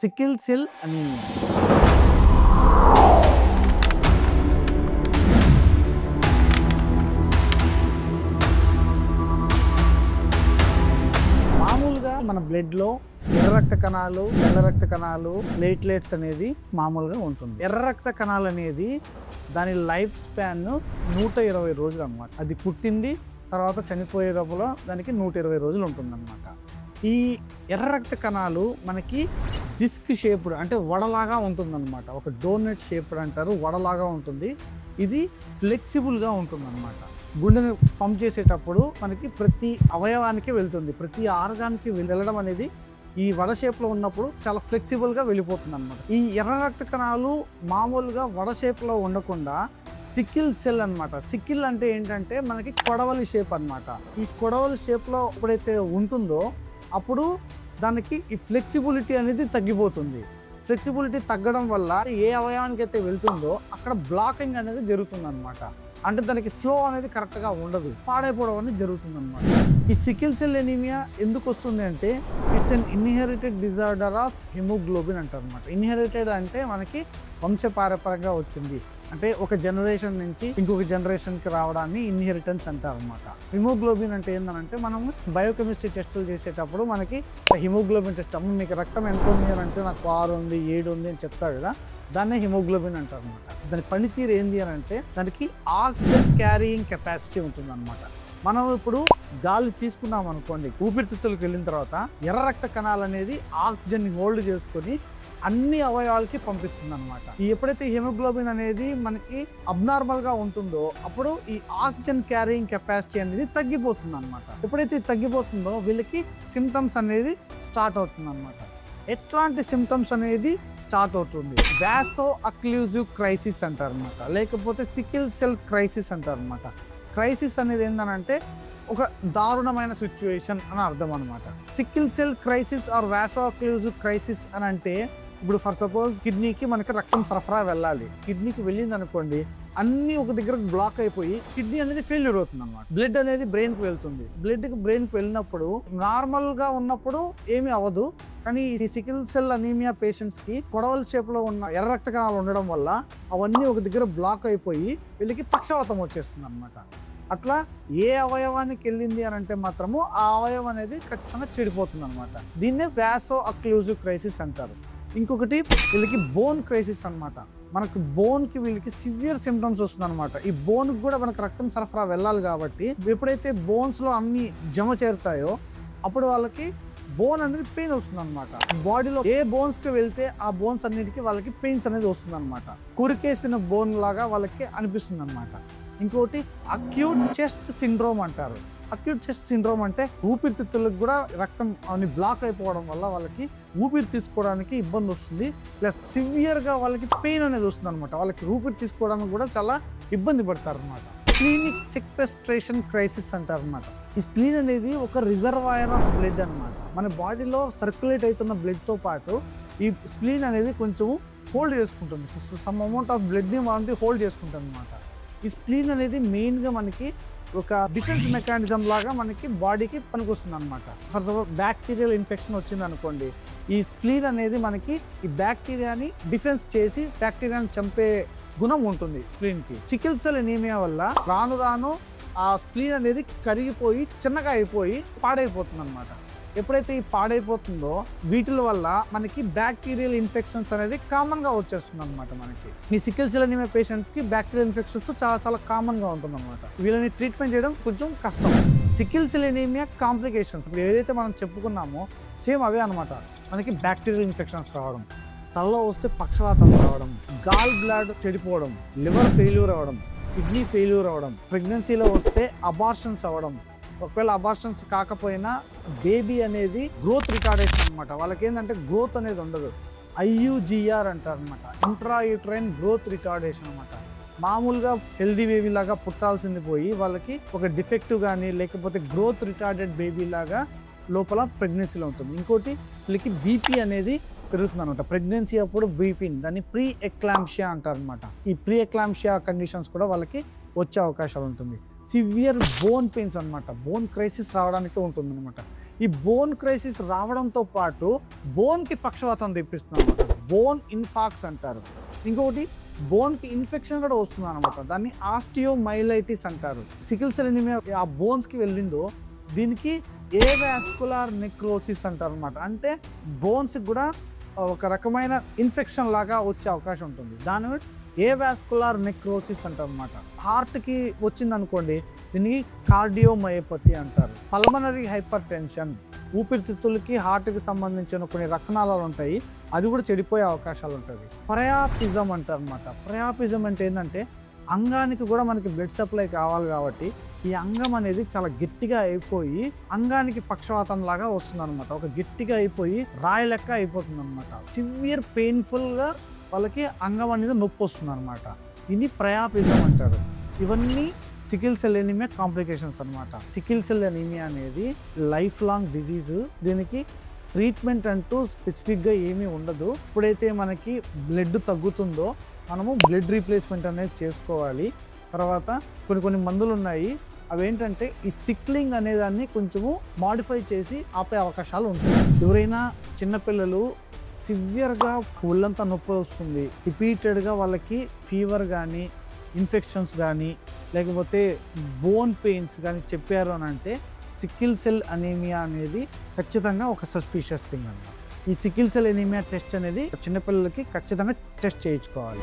Sickle cell anaemia. మామూలుగా మన బ్లడ్లో ఎర్ర రక్త కణాలు, తెల్ల రక్త కణాలు, ప్లేట్లెట్స్ అనేది మామూలుగా ఉంటుంది. ఎర్ర రక్త కణాలు అనేది దాని లైఫ్ స్పాన్ 120 రోజులు అనమాట. అది పుట్టింది తర్వాత చనిపోయే లోపల దానికి 120 రోజులు ఉంటుందన్నమాట. ఈ ఎర్ర రక్త కణాలు మనకి డిస్క్ షేప్డ్ అంటే వడలాగా ఉంటుందన్నమాట. ఒక డోనట్ షేప్డ్ అంటారు, వడలాగా ఉంటుంది. ఇది ఫ్లెక్సిబుల్గా ఉంటుందన్నమాట. గుండెని పంప్ చేసేటప్పుడు మనకి ప్రతి అవయవానికి వెళ్తుంది, ప్రతి ఆర్గాన్కి వెళ్ళడం అనేది ఈ వడ షేప్లో ఉన్నప్పుడు చాలా ఫ్లెక్సిబుల్గా వెళ్ళిపోతుంది అనమాట. ఈ ఎర్ర రక్త కణాలు మామూలుగా వడ షేప్లో ఉండకుండా సికిల్ సెల్ అనమాట. సికిల్ అంటే ఏంటంటే మనకి కొడవలి షేప్ అనమాట. ఈ కొడవలి షేప్లో ఎప్పుడైతే ఉంటుందో అప్పుడు దానికి ఈ ఫ్లెక్సిబిలిటీ అనేది తగ్గిపోతుంది. ఫ్లెక్సిబిలిటీ తగ్గడం వల్ల ఏ అవయవానికి అయితే వెళ్తుందో అక్కడ బ్లాకింగ్ అనేది జరుగుతుంది అనమాట. అంటే దానికి ఫ్లో అనేది కరెక్ట్గా ఉండదు, పాడైపోవడం అనేది జరుగుతుంది అనమాట. ఈ సికిల్ సెల్ ఎనీమియా ఎందుకు వస్తుంది అంటే it's an inherited disorder of haemoglobin అంటారు అనమాట. ఇన్హెరిటెడ్ అంటే మనకి వంశపారంపర్యంగా వచ్చింది, అంటే ఒక జనరేషన్ నుంచి ఇంకొక జనరేషన్కి రావడాన్ని ఇన్హెరిటెన్స్ అంటారు అనమాట. హిమోగ్లోబిన్ అంటే ఏంటంటే మనం బయోకెమిస్ట్రీ టెస్టులు చేసేటప్పుడు మనకి హిమోగ్లోబిన్ టెస్ట్, అమ్మ మీకు రక్తం ఎంత ఉంది అని అంటే నాకు 6 ఉంది 7 ఉంది అని చెప్తారు కదా, దాన్నే హిమోగ్లోబిన్ అంటారు అనమాట. దాని పనితీరు ఏంది అని అంటే దానికి ఆక్సిజన్ క్యారీయింగ్ కెపాసిటీ ఉంటుంది అనమాట. మనం ఇప్పుడు గాలి తీసుకున్నాం అనుకోండి, ఊపిరితిత్తులకు వెళ్ళిన తర్వాత ఎర్ర రక్త కణాలు అనేది ఆక్సిజన్ని హోల్డ్ చేసుకొని అన్ని అవయవాలకి పంపిస్తుంది అనమాట. ఎప్పుడైతే హిమోగ్లోబిన్ అనేది మనకి అబ్నార్మల్గా ఉంటుందో అప్పుడు ఈ ఆక్సిజన్ క్యారీయింగ్ కెపాసిటీ అనేది తగ్గిపోతుంది అనమాట. ఎప్పుడైతే తగ్గిపోతుందో వీళ్ళకి సిమ్టమ్స్ అనేది స్టార్ట్ అవుతుంది అనమాట. ఎట్లాంటి సిమ్టమ్స్ అనేది స్టార్ట్ అవుతుంది? వాసో అక్లూజివ్ క్రైసిస్ అంటారు అనమాట, లేకపోతే సికిల్ సెల్ క్రైసిస్ అంటారు అనమాట. క్రైసిస్ అనేది ఏంటంటే ఒక దారుణమైన సిచ్యువేషన్ అని అర్థం అనమాట. Sickle cell crisis or vaso occlusive crisis అని అంటే ఇప్పుడు ఫర్ సపోజ్ కిడ్నీకి మనకి రక్తం సరఫరా వెళ్ళాలి, కిడ్నీకి వెళ్ళింది అనుకోండి అన్నీ ఒక దగ్గర బ్లాక్ అయిపోయి కిడ్నీ అనేది ఫెయిల్యూర్ అవుతుంది అనమాట. బ్లడ్ అనేది బ్రెయిన్కి వెళ్తుంది, బ్రెయిన్కి వెళ్ళినప్పుడు నార్మల్గా ఉన్నప్పుడు ఏమీ అవ్వదు, కానీ ఈ సికిల్ సెల్ అనీమియా పేషెంట్స్కి కొడవల షేప్లో ఉన్న ఎర్ర రక్త కణాలు ఉండడం వల్ల అవన్నీ ఒక దగ్గర బ్లాక్ అయిపోయి వీళ్ళకి పక్షవాతం వచ్చేస్తుంది అనమాట. అట్లా ఏ అవయవానికి వెళ్ళింది అని అంటే మాత్రము ఆ అవయవం అనేది ఖచ్చితంగా చెడిపోతుంది అనమాట. దీన్నే వాసో అక్లూజివ్ క్రైసిస్ అంటారు. ఇంకొకటి వీళ్ళకి బోన్ క్రైసిస్ అనమాట. మనకు బోన్కి వీళ్ళకి సివియర్ సిమ్టమ్స్ వస్తుంది అనమాట. ఈ బోన్కి కూడా మనకు రక్తం సరఫరా వెళ్ళాలి కాబట్టి ఎప్పుడైతే బోన్స్లో అన్ని జమ చేరుతాయో అప్పుడు వాళ్ళకి బోన్ అనేది పెయిన్ వస్తుంది అనమాట. బాడీలో ఏ బోన్స్కి వెళ్తే ఆ బోన్స్ అన్నిటికీ వాళ్ళకి పెయిన్స్ అనేది వస్తుంది అనమాట. కురికేసిన బోన్ లాగా వాళ్ళకి అనిపిస్తుంది అనమాట. ఇంకోటి అక్యూట్ చెస్ట్ సిండ్రోమ్ అంటారు. అక్యూట్ చెస్ట్ సిండ్రోమ్ అంటే ఊపిరితిత్తులకు కూడా రక్తం అన్ని బ్లాక్ అయిపోవడం వల్ల వాళ్ళకి ఊపిరి తీసుకోవడానికి ఇబ్బంది వస్తుంది, ప్లస్ సివియర్గా వాళ్ళకి పెయిన్ అనేది వస్తుంది అనమాట. వాళ్ళకి ఊపిరి తీసుకోవడానికి కూడా చాలా ఇబ్బంది పడతారు అనమాట. స్ప్లీనిక్ సెక్వెస్ట్రేషన్ క్రైసిస్ అంటారు అనమాట. ఈ స్ప్లీన్ అనేది ఒక రిజర్వాయర్ ఆఫ్ బ్లడ్ అనమాట. మన బాడీలో సర్క్యులేట్ అవుతున్న బ్లడ్తో పాటు ఈ స్ప్లీన్ అనేది కొంచెం హోల్డ్ చేసుకుంటుంది, సమ్ అమౌంట్ ఆఫ్ బ్లడ్ని మనకి హోల్డ్ చేసుకుంటుంది అనమాట. ఈ స్ప్లీన్ అనేది మెయిన్గా మనకి ఒక డిఫెన్స్ మెకానిజం లాగా మనకి బాడీకి పనికొస్తుంది అనమాట. ఫర్ సపోజ్ బ్యాక్టీరియల్ ఇన్ఫెక్షన్ వచ్చింది అనుకోండి, ఈ స్ప్లీన్ అనేది మనకి ఈ బ్యాక్టీరియాని డిఫెన్స్ చేసి బ్యాక్టీరియాని చంపే గుణం ఉంటుంది స్ప్లీన్కి. సికిల్ సెల్ ఎనీమియా వల్ల రాను రాను ఆ స్ప్లీన్ అనేది కరిగిపోయి చిన్నగా అయిపోయి పాడైపోతుంది అనమాట. ఎప్పుడైతే ఈ పాడైపోతుందో వీటిల వల్ల మనకి బ్యాక్టీరియల్ ఇన్ఫెక్షన్స్ అనేది కామన్గా వచ్చేస్తుంది అనమాట. మనకి ఈ సికిల్ సెల్ ఎనీమియా పేషెంట్స్కి బ్యాక్టీరియల్ ఇన్ఫెక్షన్స్ చాలా కామన్గా ఉంటుంది అనమాట. వీళ్ళని ట్రీట్మెంట్ చేయడం కొంచెం కష్టం. సికిల్ సెల్ ఎనీమియా కాంప్లికేషన్స్ ఇప్పుడు ఏదైతే మనం చెప్పుకున్నామో సేమ్ అవే అనమాట. మనకి బ్యాక్టీరియల్ ఇన్ఫెక్షన్స్ రావడం, తలలో వస్తే పక్షవాతం రావడం, గాల్ బ్లాడర్ చెడిపోవడం, లివర్ ఫెయిల్యూర్ అవ్వడం, కిడ్నీ ఫెయిల్యూర్ అవ్వడం, ప్రెగ్నెన్సీలో వస్తే అబార్షన్స్ అవ్వడం, ఒకవేళ అబార్షన్స్ కాకపోయినా బేబీ అనేది గ్రోత్ రిటార్డేషన్ అనమాట. వాళ్ళకి ఏంటంటే గ్రోత్ అనేది ఉండదు, IUGR అంటారు అనమాట, ఇంట్రాయూట్రైన్ గ్రోత్ రిటార్డేషన్ అనమాట. మామూలుగా హెల్దీ బేబీ లాగా పుట్టాల్సింది పోయి వాళ్ళకి ఒక డిఫెక్టివ్ కానీ లేకపోతే గ్రోత్ రిటార్డెడ్ బేబీ లాగా లోపల ప్రెగ్నెన్సీలో ఉంటుంది. ఇంకోటి వీళ్ళకి బీపీ అనేది పెరుగుతుంది అనమాట. ప్రెగ్నెన్సీ అప్పుడు బీపీని దాన్ని ప్రీ ఎక్లాంప్షియా అంటారు అనమాట. ఈ ప్రీ ఎక్లాంప్షియా కండిషన్స్ కూడా వాళ్ళకి వచ్చే అవకాశాలు ఉంటుంది. సివియర్ బోన్ పెయిన్స్ అనమాట, బోన్ క్రైసిస్ రావడానికి ఉంటుంది అనమాట. ఈ బోన్ క్రైసిస్ రావడంతో పాటు బోన్కి పక్షవాతం తెప్పిస్తుంది అనమాట. బోన్ ఇన్ఫాక్స్ అంటారు. ఇంకొకటి బోన్కి ఇన్ఫెక్షన్ కూడా వస్తుంది అనమాట. దాన్ని ఆస్టియోమైలైటిస్ అంటారు. సికిల్ సెల్ ఎనీమియా ఆ బోన్స్కి వెళ్ళిందో దీనికి ఏవాస్కులార్ నెక్రోసిస్ అంటారు అనమాట. అంటే బోన్స్కి కూడా ఒక రకమైన ఇన్ఫెక్షన్ లాగా వచ్చే అవకాశం ఉంటుంది. దాని ఏవాస్కులార్ నెక్రోసిస్ అంటారు అనమాట. హార్ట్కి వచ్చింది అనుకోండి, దీనికి కార్డియోమయోపతి అంటారు. పల్మనరీ హైపర్ టెన్షన్, ఊపిరితిత్తులకి హార్ట్కి సంబంధించిన కొన్ని రక్తనాళాలు ఉంటాయి, అది కూడా చెడిపోయే అవకాశాలు ఉంటుంది. ప్రయాపిజం అంటారు అనమాట. ప్రయాపిజం అంటే ఏంటంటే అంగానికి కూడా మనకి బ్లడ్ సప్లై కావాలి కాబట్టి ఈ అంగం అనేది చాలా గట్టిగా అయిపోయి అంగానికి పక్షవాతం లాగా వస్తుంది అనమాట. ఒక గట్టిగా అయిపోయి రాయి లెక్క అయిపోతుంది అనమాట. సివియర్ పెయిన్ఫుల్గా వాళ్ళకి అంగం అనేది నొప్పి వస్తుంది అనమాట. ఇది ప్రయాపిజం అంటారు. ఇవన్నీ సికిల్ సెల్ ఎనీమియా కాంప్లికేషన్స్ అనమాట. సికిల్ సెల్ ఎనీమియా అనేది లైఫ్ లాంగ్ డిజీజ్. దీనికి ట్రీట్మెంట్ అంటూ స్పెసిఫిక్గా ఏమీ ఉండదు. ఎప్పుడైతే మనకి బ్లడ్ తగ్గుతుందో మనము బ్లడ్ రీప్లేస్మెంట్ అనేది చేసుకోవాలి. తర్వాత కొన్ని మందులు ఉన్నాయి, అవేంటంటే ఈ సిక్లింగ్ అనేదాన్ని కొంచెము మాడిఫై చేసి ఆపే అవకాశాలు ఉంటాయి. ఎవరైనా చిన్నపిల్లలు సివియర్గా ఒళ్ళంతా నొప్పి వస్తుంది, రిపీటెడ్గా వాళ్ళకి ఫీవర్ కానీ ఇన్ఫెక్షన్స్ కానీ లేకపోతే బోన్ పెయిన్స్ కానీ చెప్పారు అని అంటే సికిల్ సెల్ అనీమియా అనేది ఖచ్చితంగా ఒక సస్పీషియస్ థింగ్ అన్నమాట. ఈ సికిల్ సెల్ ఎనీమియా టెస్ట్ అనేది చిన్నపిల్లలకి ఖచ్చితంగా టెస్ట్ చేయించుకోవాలి.